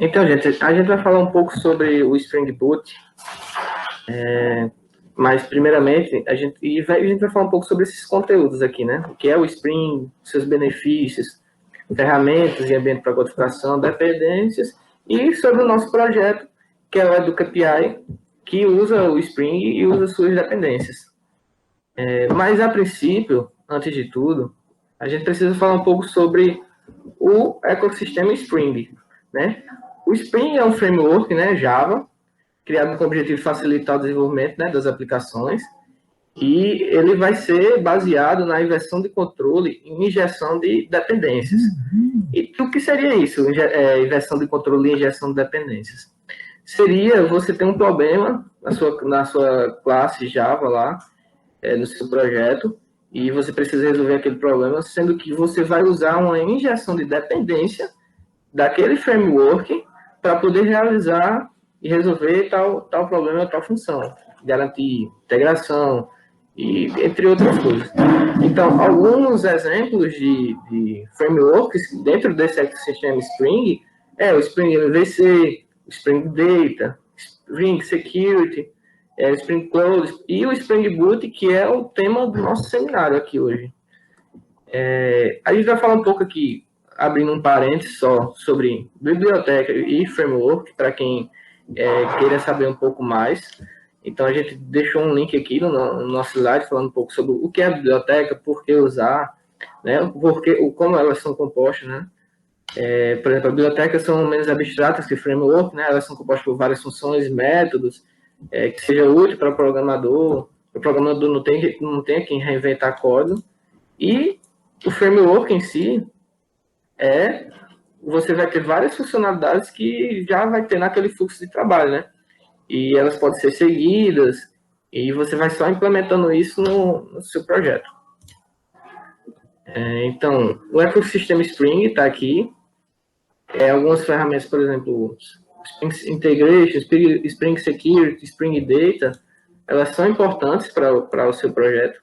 Então, gente, a gente vai falar um pouco sobre o Spring Boot, mas primeiramente a gente vai falar um pouco sobre esses conteúdos aqui, né? O que é o Spring, seus benefícios, ferramentas e ambiente para codificação, dependências, e sobre o nosso projeto, que é o EducaPI, que usa o Spring e usa suas dependências. Mas, a princípio, antes de tudo, a gente precisa falar um pouco sobre o ecossistema Spring, né? O Spring é um framework, né, Java, criado com o objetivo de facilitar o desenvolvimento, né, das aplicações, e ele vai ser baseado na inversão de controle e injeção de dependências. E o que seria isso, inversão de controle e injeção de dependências? Seria você ter um problema na sua classe Java lá, no seu projeto, e você precisa resolver aquele problema, sendo que você vai usar uma injeção de dependência daquele framework para poder realizar e resolver tal problema, tal função, garantir integração, e entre outras coisas. Então, alguns exemplos de frameworks dentro desse ecossistema Spring é o Spring MVC, o Spring Data, Spring Security, o Spring Cloud e o Spring Boot, que é o tema do nosso seminário aqui hoje. A gente vai falar um pouco aqui, abrindo um parênteses só, sobre biblioteca e framework, para quem queira saber um pouco mais. Então, a gente deixou um link aqui no nosso slide falando um pouco sobre o que é a biblioteca, por que usar, né, como elas são compostas, né. Por exemplo, as bibliotecas são menos abstratas que o framework, né, elas são compostas por várias funções, métodos, que seja útil para o programador não tem quem reinventar código, e o framework em si você vai ter várias funcionalidades que já vai ter naquele fluxo de trabalho, né? E elas podem ser seguidas, e você vai só implementando isso no seu projeto. Então, o ecossistema Spring está aqui. Algumas ferramentas, por exemplo, Spring Integration, Spring Security, Spring Data, elas são importantes para o seu projeto.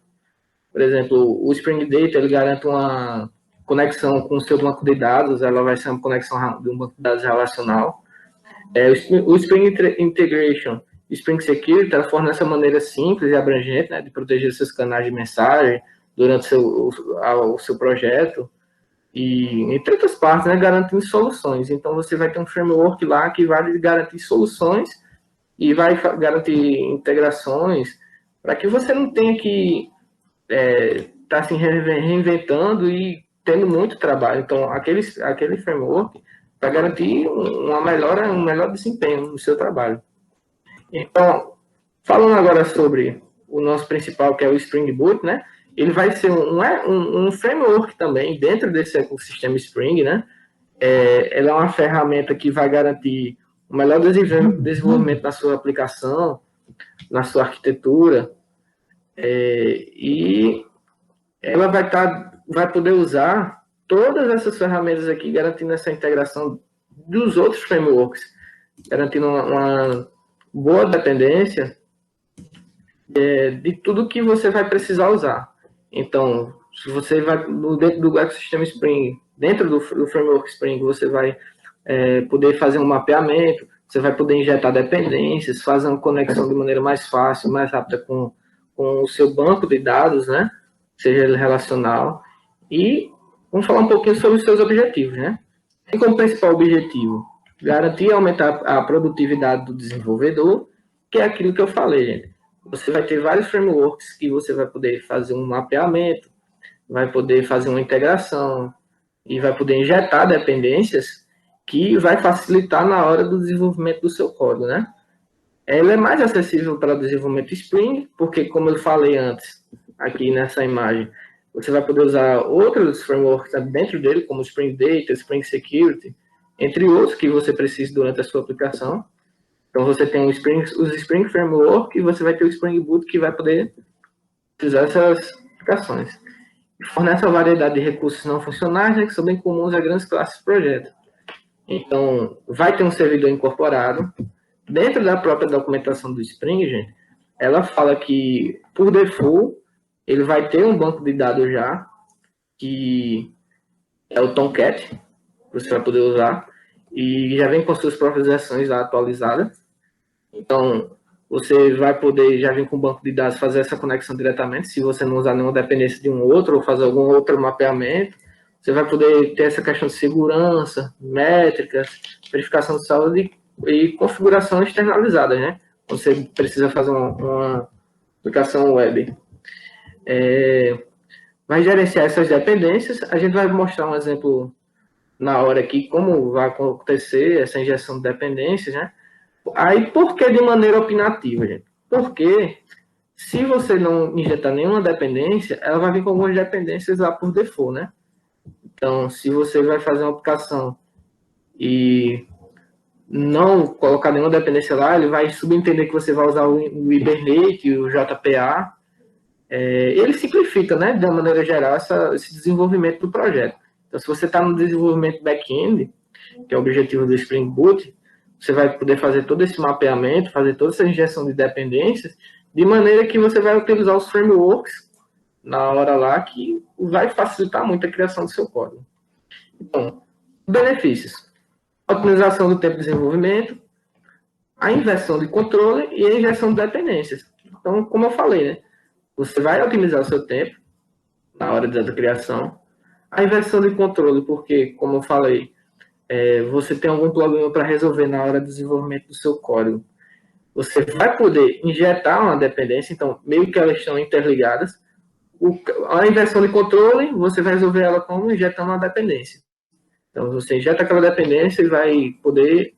Por exemplo, o Spring Data, ele garante uma conexão com o seu banco de dados, ela vai ser uma conexão de um banco de dados relacional. O Spring Integration, Spring Security, ela fornece uma maneira simples e abrangente, né, de proteger seus canais de mensagem durante o seu projeto, e entre outras partes, né, garantindo soluções. Então, você vai ter um framework lá que vai garantir soluções e vai garantir integrações para que você não tenha que estar se reinventando e tendo muito trabalho. Então, aquele framework para garantir um melhor desempenho no seu trabalho. Então, falando agora sobre o nosso principal, que é o Spring Boot, né? Ele vai ser um framework também dentro desse ecossistema Spring, né? Ela é uma ferramenta que vai garantir o melhor desenvolvimento da sua aplicação, na sua arquitetura, e ela vai poder usar todas essas ferramentas aqui, garantindo essa integração dos outros frameworks, garantindo uma boa dependência de tudo que você vai precisar usar. Então, se você vai dentro do ecossistema Spring, dentro do framework Spring, você vai poder fazer um mapeamento, você vai poder injetar dependências, fazer uma conexão de maneira mais fácil, mais rápida com o seu banco de dados, né? Seja ele relacional. E vamos falar um pouquinho sobre os seus objetivos, né? E como principal objetivo, garantir e aumentar a produtividade do desenvolvedor, que é aquilo que eu falei, gente. Você vai ter vários frameworks que você vai poder fazer um mapeamento, vai poder fazer uma integração e vai poder injetar dependências que vai facilitar na hora do desenvolvimento do seu código, né? Ela é mais acessível para o desenvolvimento Spring, porque, como eu falei antes, aqui nessa imagem, você vai poder usar outros frameworks dentro dele, como Spring Data, Spring Security, entre outros que você precise durante a sua aplicação. Então, você tem os Spring Framework e você vai ter o Spring Boot que vai poder utilizar essas aplicações. E fornece uma variedade de recursos não funcionais, né, que são bem comuns a grandes classes de projeto. Então, vai ter um servidor incorporado. Dentro da própria documentação do Spring, gente, ela fala que, por default, ele vai ter um banco de dados já, que é o Tomcat, que você vai poder usar. e já vem com suas próprias versões lá atualizadas. Então, você vai poder já vir com o banco de dados fazer essa conexão diretamente, se você não usar nenhuma dependência de um outro ou fazer algum outro mapeamento. Você vai poder ter essa questão de segurança, métricas, verificação de saúde e configuração externalizada, né? Você precisa fazer uma aplicação web. Vai gerenciar essas dependências. A gente vai mostrar um exemplo na hora aqui, como vai acontecer essa injeção de dependências, né? Aí, por que de maneira opinativa, gente? Porque se você não injetar nenhuma dependência, ela vai vir com algumas dependências lá por default, né? Então, se você vai fazer uma aplicação e não colocar nenhuma dependência lá, ele vai subentender que você vai usar o Hibernate, o JPA. Ele simplifica, né, de uma maneira geral, esse desenvolvimento do projeto. Então, se você está no desenvolvimento back-end, que é o objetivo do Spring Boot, você vai poder fazer todo esse mapeamento, fazer toda essa injeção de dependências, de maneira que você vai utilizar os frameworks na hora lá, que vai facilitar muito a criação do seu código. Então, benefícios. A otimização do tempo de desenvolvimento, a inversão de controle e a injeção de dependências. Então, como eu falei, né, você vai otimizar o seu tempo na hora da criação. A inversão de controle, porque, como eu falei, você tem algum problema para resolver na hora do desenvolvimento do seu código. Você vai poder injetar uma dependência, então, meio que elas estão interligadas. A inversão de controle, você vai resolver ela como injetando uma dependência. Então, você injeta aquela dependência e vai poder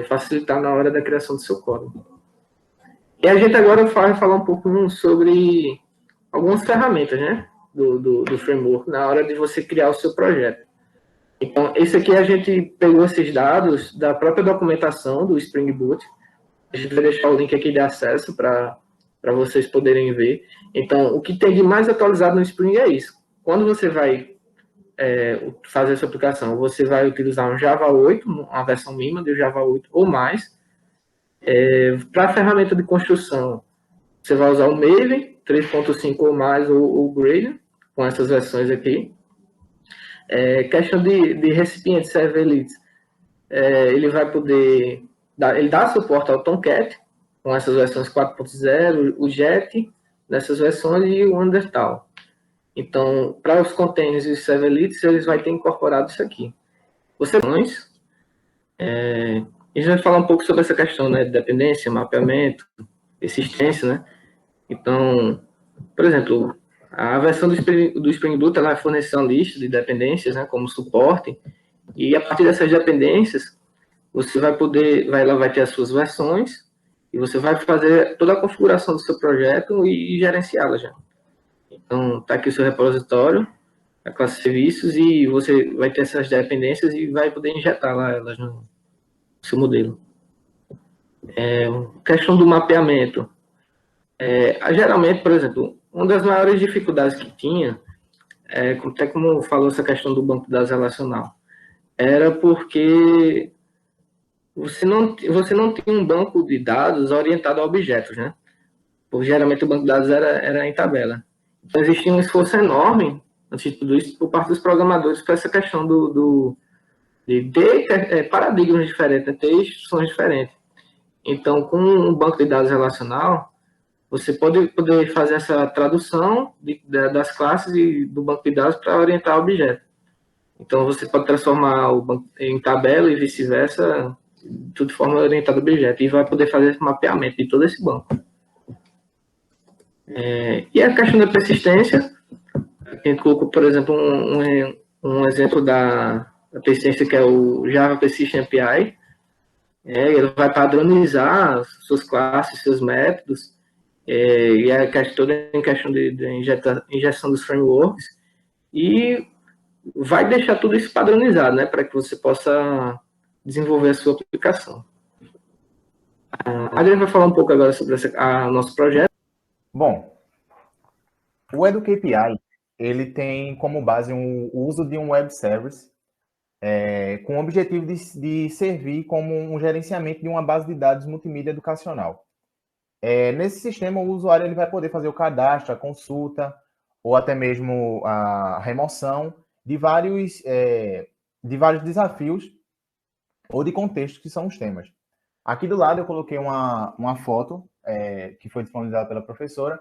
facilitar na hora da criação do seu código. E a gente agora vai falar um pouco sobre algumas ferramentas, né, do framework na hora de você criar o seu projeto. Então, esse aqui a gente pegou esses dados da própria documentação do Spring Boot. A gente vai deixar o link aqui de acesso para vocês poderem ver. Então, o que tem de mais atualizado no Spring é isso. Quando você vai fazer essa aplicação, você vai utilizar um Java 8, uma versão mínima do Java 8 ou mais. Para a ferramenta de construção, você vai usar o Maven 3.5 ou mais, ou o Gradle, com essas versões aqui. Questão de recipientes serverlets, ele vai poder ele dá suporte ao Tomcat com essas versões 4.0, o Jet nessas versões e o Undertal. Então, para os containers e os serverlets, eles vão ter incorporado isso aqui. A gente vai falar um pouco sobre essa questão, né, de dependência, mapeamento, persistência, né? Então, por exemplo, a versão do Spring Boot ela vai fornecer uma lista de dependências, né, como suporte, e a partir dessas dependências, você vai ter as suas versões, e você vai fazer toda a configuração do seu projeto e gerenciá-la já. Então, está aqui o seu repositório, a classe de serviços, e você vai ter essas dependências e vai poder injetar lá elas no seu modelo. Questão do mapeamento. Geralmente, por exemplo, uma das maiores dificuldades que tinha, até como falou essa questão do banco de dados relacional, era porque você não tinha um banco de dados orientado a objetos, né? Porque geralmente o banco de dados era em tabela. Então existia um esforço enorme, antes de tudo isso, por parte dos programadores para essa questão de ter paradigmas diferentes, ter instruções diferentes. Então, com um banco de dados relacional, você pode poder fazer essa tradução das classes e do banco de dados para orientar o objeto. Então, você pode transformar o banco em tabela e vice-versa, tudo de forma orientada ao objeto, e vai poder fazer esse mapeamento de todo esse banco. E a questão da persistência, a gente colocou, por exemplo, um exemplo da persistência que é o Java Persistent API. Ele vai padronizar suas classes, seus métodos, e toda em questão de injeção dos frameworks, e vai deixar tudo isso padronizado, né, para que você possa desenvolver a sua aplicação. A Adriana vai falar um pouco agora sobre nosso projeto. Bom, o EduKPI, ele tem como base o uso de um web service com o objetivo de servir como um gerenciamento de uma base de dados multimídia educacional. Nesse sistema, o usuário ele vai poder fazer o cadastro, a consulta, ou até mesmo a remoção de vários desafios ou de contextos que são os temas. Aqui do lado eu coloquei uma foto que foi disponibilizada pela professora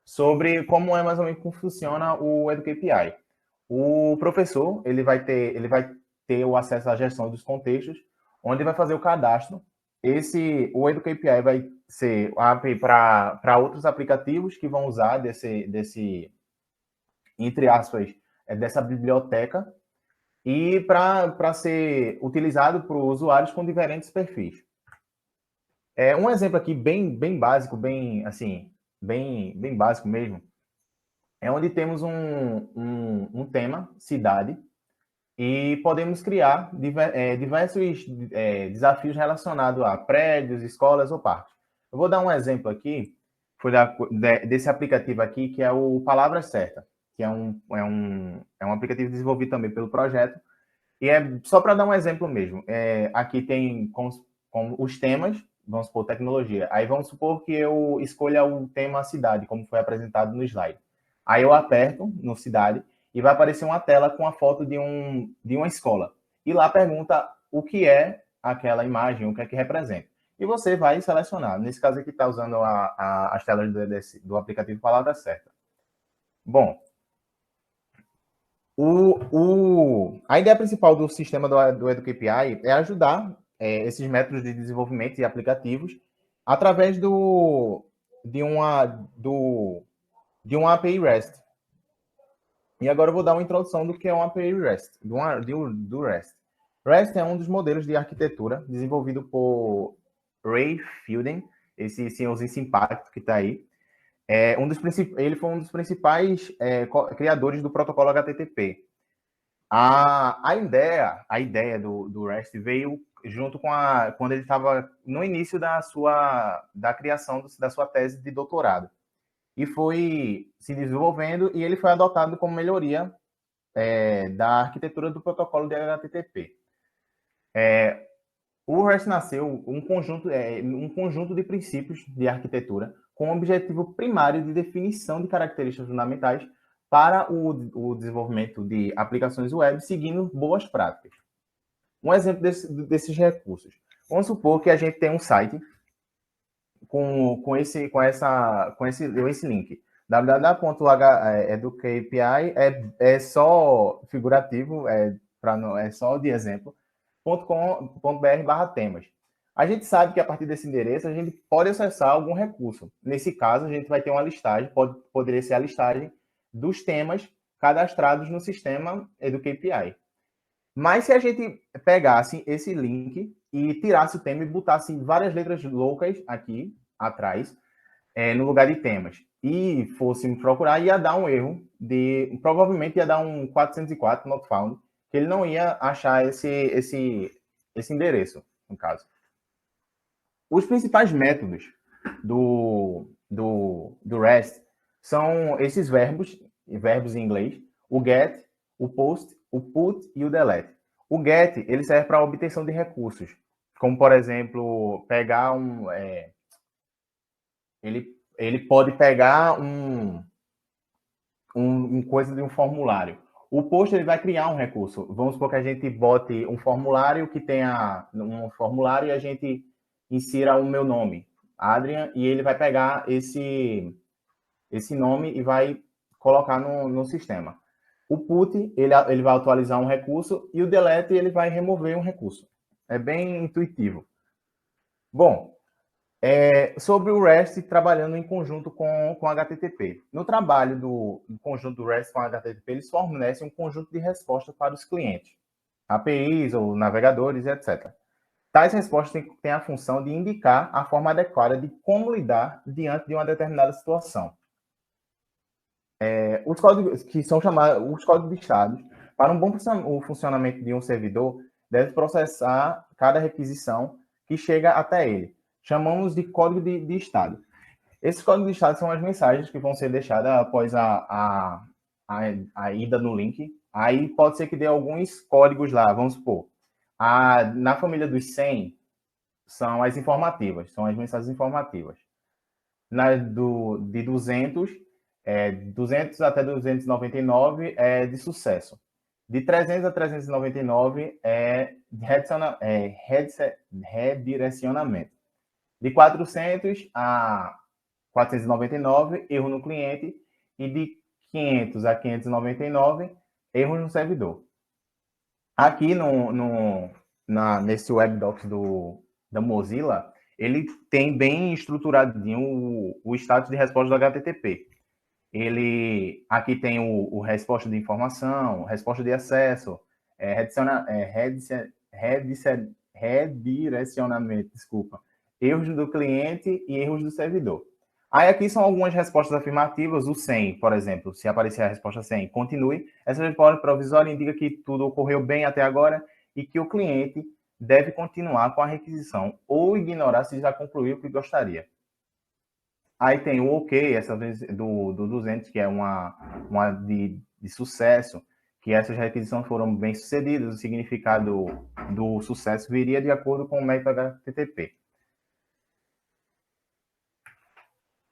sobre como é mais ou menos como funciona o EduCAPI. O professor ele vai ter o acesso à gestão dos contextos, onde vai fazer o cadastro. O EduCAPI vai ser a API para outros aplicativos que vão usar entre aspas, dessa biblioteca e para ser utilizado por usuários com diferentes perfis. Um exemplo aqui bem básico, bem básico mesmo, é onde temos um tema, cidade, e podemos criar diversos desafios relacionados a prédios, escolas ou parques. Eu vou dar um exemplo aqui, desse aplicativo aqui, que é o Palavra Certa, que é um aplicativo desenvolvido também pelo projeto, e é só para dar um exemplo mesmo. Aqui tem com os temas, vamos supor, tecnologia. Aí vamos supor que eu escolha o tema cidade, como foi apresentado no slide. Aí eu aperto no cidade e vai aparecer uma tela com a foto de uma escola. E lá pergunta o que é aquela imagem, o que é que representa. E você vai selecionar. Nesse caso aqui está usando as telas do aplicativo Palavra Certa. Bom, a ideia principal do sistema do EduCAPI é ajudar esses métodos de desenvolvimento e aplicativos através de uma API REST. E agora eu vou dar uma introdução do que é uma API REST, do REST. REST é um dos modelos de arquitetura desenvolvido por Ray Fielden, esse senhorzinho simpático que está aí. Ele foi um dos principais criadores do protocolo HTTP. A ideia do REST veio junto com quando ele estava no início da criação da sua tese de doutorado. E foi se desenvolvendo e ele foi adotado como melhoria da arquitetura do protocolo de HTTP. O REST nasceu um conjunto de princípios de arquitetura com o objetivo primário de definição de características fundamentais para o desenvolvimento de aplicações web seguindo boas práticas. Um exemplo desses recursos. Vamos supor que a gente tem um site com esse link. www.educapi é só figurativo, é só de exemplo, .com.br/temas. A gente sabe que a partir desse endereço a gente pode acessar algum recurso. Nesse caso, a gente vai ter uma listagem, poderia ser a listagem dos temas cadastrados no sistema EduCAPI. Mas se a gente pegasse esse link e tirasse o tema e botasse várias letras loucas aqui atrás, no lugar de temas, e fôssemos procurar, ia dar um erro, provavelmente ia dar um 404 not found, que ele não ia achar esse endereço, no caso. Os principais métodos do REST são esses verbos em inglês, o get, o post, o put e o delete. O get, ele serve para a obtenção de recursos, como, por exemplo, pegar ele pode pegar coisa de um formulário. O post ele vai criar um recurso. Vamos supor que a gente bote um formulário que tenha um formulário e a gente insira o meu nome, Adrian, e ele vai pegar esse nome e vai colocar no sistema. O put, ele vai atualizar um recurso e o delete, ele vai remover um recurso. É bem intuitivo. Bom, sobre o REST trabalhando em conjunto com HTTP. No trabalho do conjunto do REST com HTTP, eles fornecem um conjunto de respostas para os clientes, APIs ou navegadores, etc. Tais respostas têm a função de indicar a forma adequada de como lidar diante de uma determinada situação. Os códigos que são chamados os códigos de estado, para um bom funcionamento de um servidor, deve processar cada requisição que chega até ele. Chamamos de código de estado. Esses códigos de estado são as mensagens que vão ser deixadas após a ida no link. Aí pode ser que dê alguns códigos lá, vamos supor. Na família dos 100, são as informativas, são as mensagens informativas. De 200 até 299 é de sucesso. De 300 a 399 é redirecionamento. De 400 a 499, erro no cliente. E de 500 a 599, erros no servidor. Aqui nesse WebDocs da Mozilla, ele tem bem estruturadinho o status de resposta do HTTP. Aqui tem o resposta de informação, resposta de acesso, redirecionamento, erros do cliente e erros do servidor. Aí aqui são algumas respostas afirmativas, o 100, por exemplo, se aparecer a resposta 100, continue. Essa resposta provisória indica que tudo ocorreu bem até agora e que o cliente deve continuar com a requisição ou ignorar se já concluiu o que gostaria. Aí tem o OK, essa vez do 200, que é uma de sucesso, que essas requisições foram bem sucedidas, o significado do sucesso viria de acordo com o método HTTP.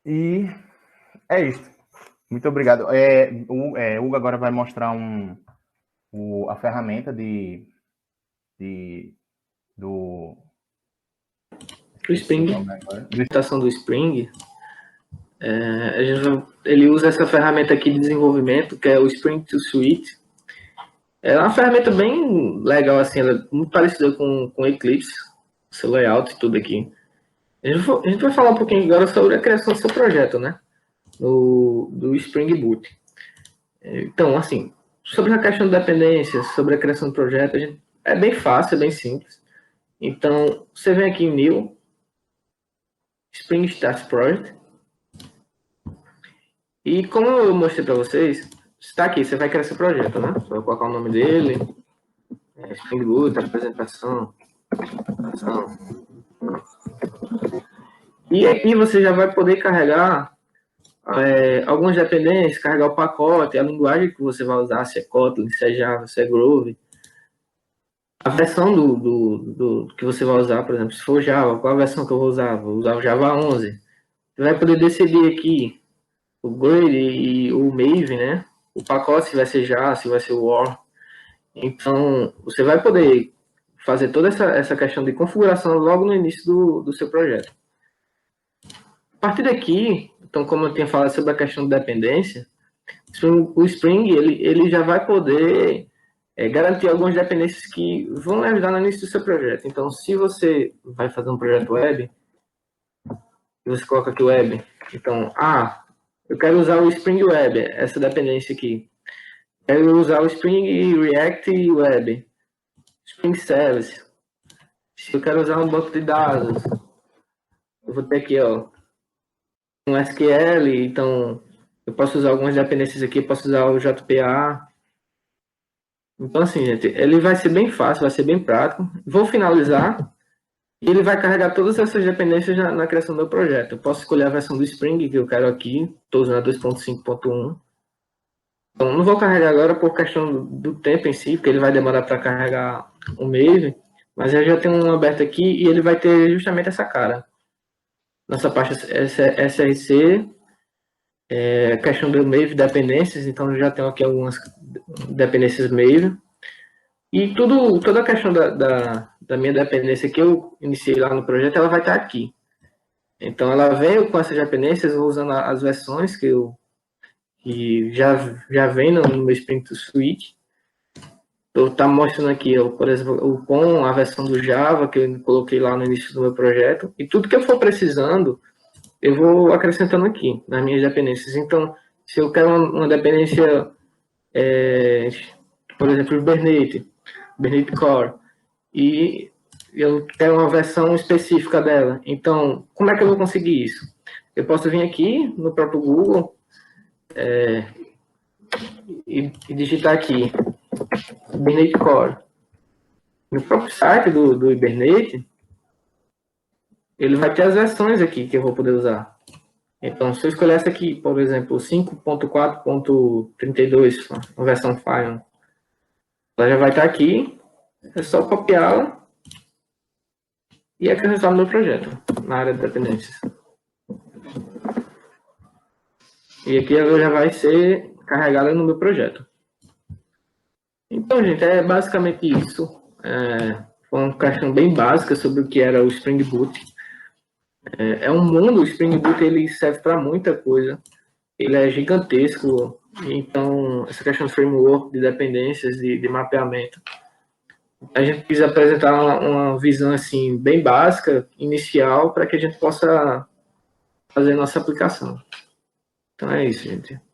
E é isso. Muito obrigado. O Hugo agora vai mostrar a ferramenta do Spring, implementação do Spring. Ele usa essa ferramenta aqui de desenvolvimento, que é o Spring Suite. É uma ferramenta bem legal, assim, ela é muito parecida com Eclipse, seu layout e tudo aqui. A gente vai falar um pouquinho agora sobre a criação do seu projeto, né? Do Spring Boot. Então, assim, sobre a questão de dependências, sobre a criação do projeto, é bem fácil, é bem simples. Então, você vem aqui em New, Spring Start Project. E como eu mostrei para vocês, está aqui, você vai criar seu projeto, né? Você vai colocar o nome dele, Spring Boot, apresentação. E aqui você já vai poder carregar algumas dependências, carregar o pacote, a linguagem que você vai usar, se é Kotlin, se é Java, se é Groove. A versão do que você vai usar, por exemplo, se for Java, qual a versão que eu vou usar? Vou usar o Java 11. Você vai poder decidir aqui o Glade e o Maven, né? O pacote, se vai ser Java, se vai ser o War. Então, você vai poder fazer toda essa questão de configuração logo no início do seu projeto. A partir daqui, então, como eu tinha falado sobre a questão de dependência, o Spring ele já vai poder garantir algumas dependências que vão ajudar no início do seu projeto. Então, se você vai fazer um projeto web, você coloca aqui web. Então, eu quero usar o Spring Web, essa dependência aqui. Quero usar o Spring React Web, Spring Service. Se eu quero usar um banco de dados, eu vou ter aqui, um SQL, então eu posso usar algumas dependências aqui, posso usar o JPA. Então, assim, gente, ele vai ser bem fácil, vai ser bem prático. Vou finalizar e ele vai carregar todas essas dependências na criação do meu projeto. Eu posso escolher a versão do Spring que eu quero aqui, estou usando a 2.5.1. Então, não vou carregar agora por questão do tempo em si, porque ele vai demorar para carregar um Maven, mas eu já tenho um aberto aqui e ele vai ter justamente essa cara. Nossa pasta SRC, questão do Maven, dependências, então eu já tenho aqui algumas dependências Maven. E toda a questão da minha dependência que eu iniciei lá no projeto, ela vai estar aqui. Então, ela veio com essas dependências, usando as versões que já vem no meu Spring Suite. Tá mostrando aqui, por exemplo, com a versão do Java que eu coloquei lá no início do meu projeto. E tudo que eu for precisando, eu vou acrescentando aqui nas minhas dependências. Então, se eu quero uma dependência, por exemplo, o Hibernate Core, e eu quero uma versão específica dela. Então, como é que eu vou conseguir isso? Eu posso vir aqui no próprio Google e digitar aqui Hibernate Core. No próprio site do Hibernate, ele vai ter as versões aqui que eu vou poder usar. Então, se eu escolher essa aqui, por exemplo, 5.4.32, a versão Final, ela já vai estar aqui, é só copiá-la e acrescentar no meu projeto, na área de dependências. E aqui ela já vai ser carregada no meu projeto. Então, gente, é basicamente isso. Foi uma questão bem básica sobre o que era o Spring Boot. É um mundo, o Spring Boot ele serve para muita coisa. Ele é gigantesco, então essa questão de framework, de dependências, de mapeamento. A gente quis apresentar uma visão assim bem básica, inicial, para que a gente possa fazer nossa aplicação. Então é isso, gente.